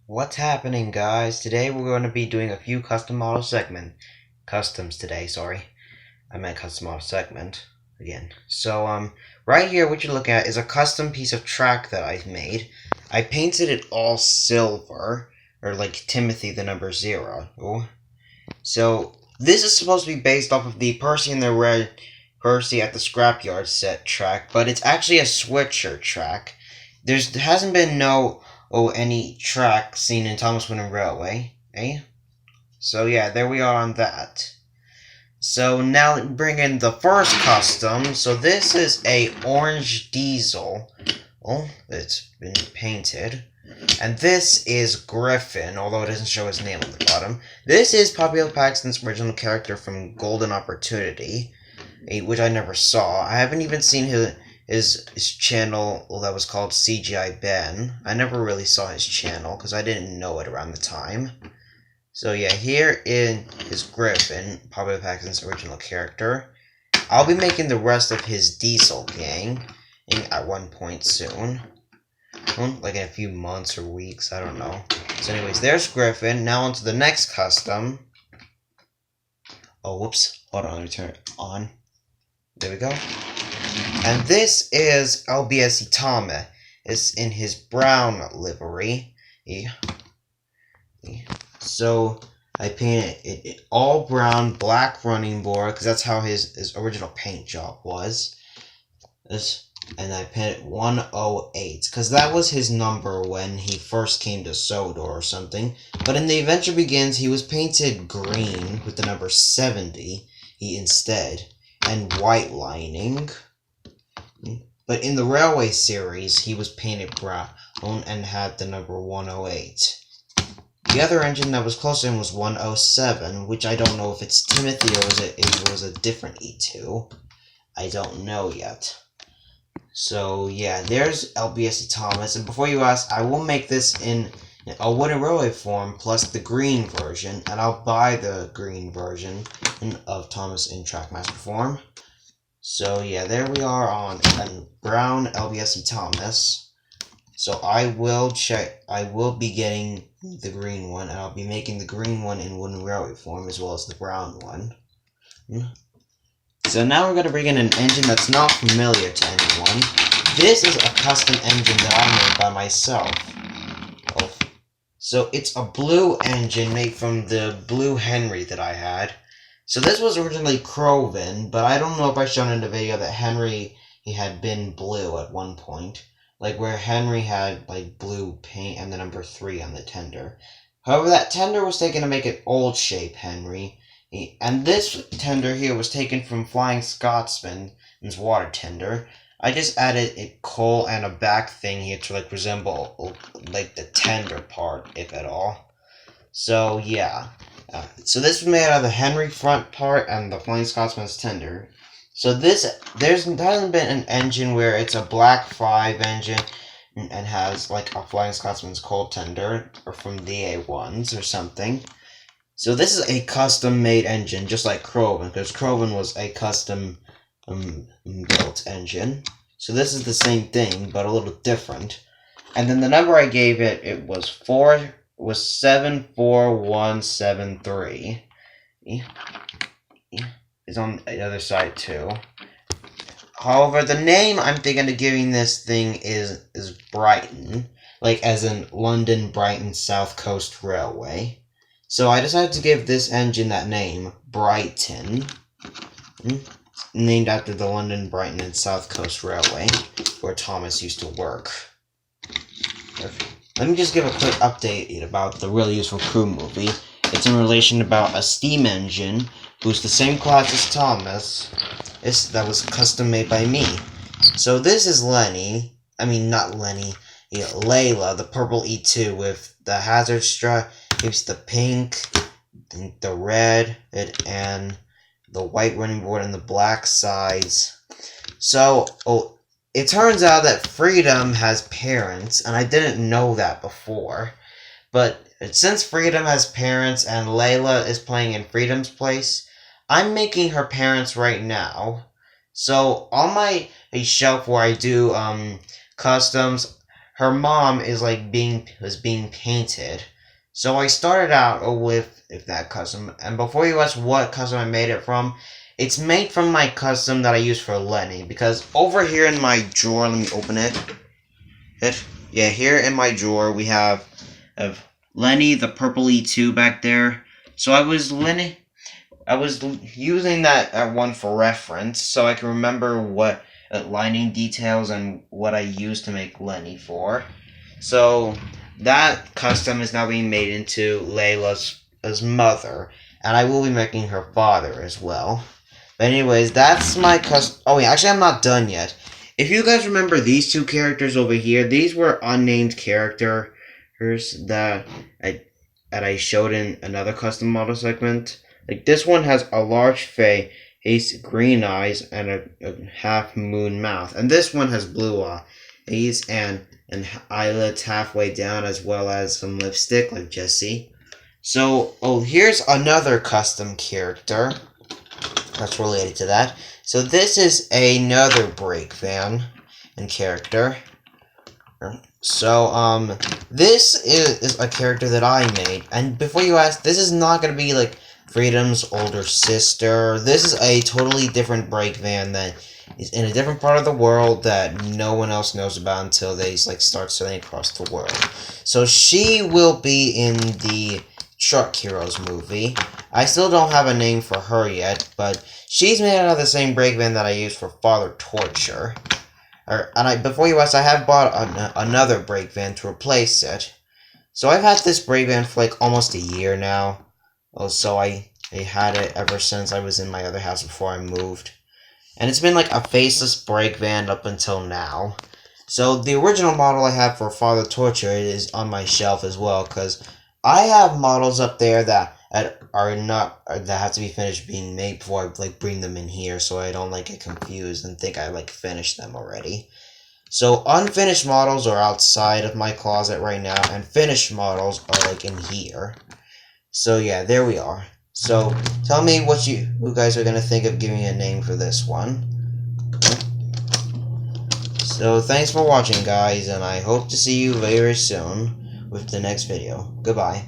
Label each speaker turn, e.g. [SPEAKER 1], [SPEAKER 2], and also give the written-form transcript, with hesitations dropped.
[SPEAKER 1] What's happening, guys? Today we're going to be doing a few customs today, sorry. I meant custom model segment again. So, right here what you're looking at is a custom piece of track that I've made. I painted it all silver, or like Timothy the number 0. So, this is supposed to be based off of the Percy and the Red Percy at the Scrapyard set track, but it's actually a switcher track. There hasn't been any track seen in Thomas Winter Railway, eh? So yeah, there we are on that. So now bring in the first custom. So this is a orange diesel. Oh, it's been painted. And this is Griffin, although it doesn't show his name on the bottom. This is Paxton's original character from Golden Opportunity, which I never saw. I haven't even seen his channel that was called CGI Ben. I never really saw his channel because I didn't know it around the time. So yeah, here is Griffin, Pablo Paxton's original character. I'll be making the rest of his diesel gang at one point soon. Like in a few months or weeks, I don't know. So anyways, there's Griffin. Now on to the next custom. Oh, whoops. Hold on, let me turn it on. There we go. And this is LBSC Thomas. It's in his brown livery. So I painted it all brown, black running board, because that's how his original paint job was. And I painted 108, because that was his number when he first came to Sodor or something. But in The Adventure Begins, he was painted green with the number 70 instead, and white lining. But in the Railway series, he was painted brown and had the number 108. The other engine that was close to him was 107, which I don't know if it's Timothy or it was a different E2. I don't know yet. So yeah, there's LBSC Thomas, and before you ask, I will make this in a wooden railway form plus the green version, and I'll buy the green version of Thomas in Trackmaster form. So yeah, there we are on a brown LBSC Thomas. So I will be getting the green one, and I'll be making the green one in wooden railway form as well as the brown one. So now we're going to bring in an engine that's not familiar to anyone. This is a custom engine that I made by myself. So it's a blue engine made from the blue Henry that I had. So this was originally Croven, but I don't know if I shown in the video that Henry, he had been blue at one point. Like where Henry had like blue paint and the number 3 on the tender. However, that tender was taken to make it old shape Henry. And this tender here was taken from Flying Scotsman's water tender. I just added a coal and a back thing here to like resemble like the tender part, if at all. So yeah. So this was made out of the Henry front part and the Flying Scotsman's tender. So there hasn't been an engine where it's a Black 5 engine and has like a Flying Scotsman's coal tender, or from the A1s or something. So this is a custom-made engine, just like Croven, because Croven was a custom built engine. So this is the same thing, but a little different. And then the number I gave it was 74173. Is on the other side too. However, the name I'm thinking of giving this thing is Brighton, like as in London, Brighton, South Coast Railway. So I decided to give this engine that name, Brighton, named after the London, Brighton, and South Coast Railway, where Thomas used to work. Let me just give a quick update about the Really Useful Crew movie. It's in relation about a steam engine who's the same class as Thomas, that was custom made by me. So this is Layla, the purple E2 with the hazard stripes, the pink, the red, and the white running board and the black sides. So, it turns out that Freedom has parents, and I didn't know that before. But since Freedom has parents and Layla is playing in Freedom's place, I'm making her parents right now. So on my shelf where I do customs, her mom is like being painted. So I started out with that custom, and before you ask what custom I made it from, it's made from my custom that I use for Lenny, because over here in my drawer, let me open it. Yeah, here in my drawer we have of Lenny the purple E2 back there. So I was using that one for reference, so I can remember what lining details and what I used to make Lenny for. So that custom is now being made into Layla's mother, and I will be making her father as well. But anyways, that's my custom. Oh yeah, actually I'm not done yet. If you guys remember these two characters over here, these were unnamed characters that I showed in another custom model segment. Like this one has a large face, green eyes, and a half moon mouth, and this one has blue eyes and eyelids halfway down, as well as some lipstick like Jessie. So, here's another custom character that's related to that. So this is another break van and character. So, this is a character that I made, and before you ask, this is not going to be like Freedom's older sister. This is a totally different break van that is in a different part of the world that no one else knows about until they like start sailing across the world. So she will be in the Truck Heroes movie. I still don't have a name for her yet, but she's made out of the same break van that I used for Father Torture. Before you ask, I have bought another break van to replace it. So I've had this break van for like almost a year now. So I had it ever since I was in my other house before I moved. And it's been like a faceless break van up until now. So the original model I have for Father Torture is on my shelf as well, because I have models up there that have to be finished being made before I like bring them in here, so I don't like get confused and think I like finished them already. So unfinished models are outside of my closet right now, and finished models are like in here. So yeah, there we are. So tell me what you guys are gonna think of giving a name for this one. So thanks for watching, guys, and I hope to see you very soon with the next video. Goodbye.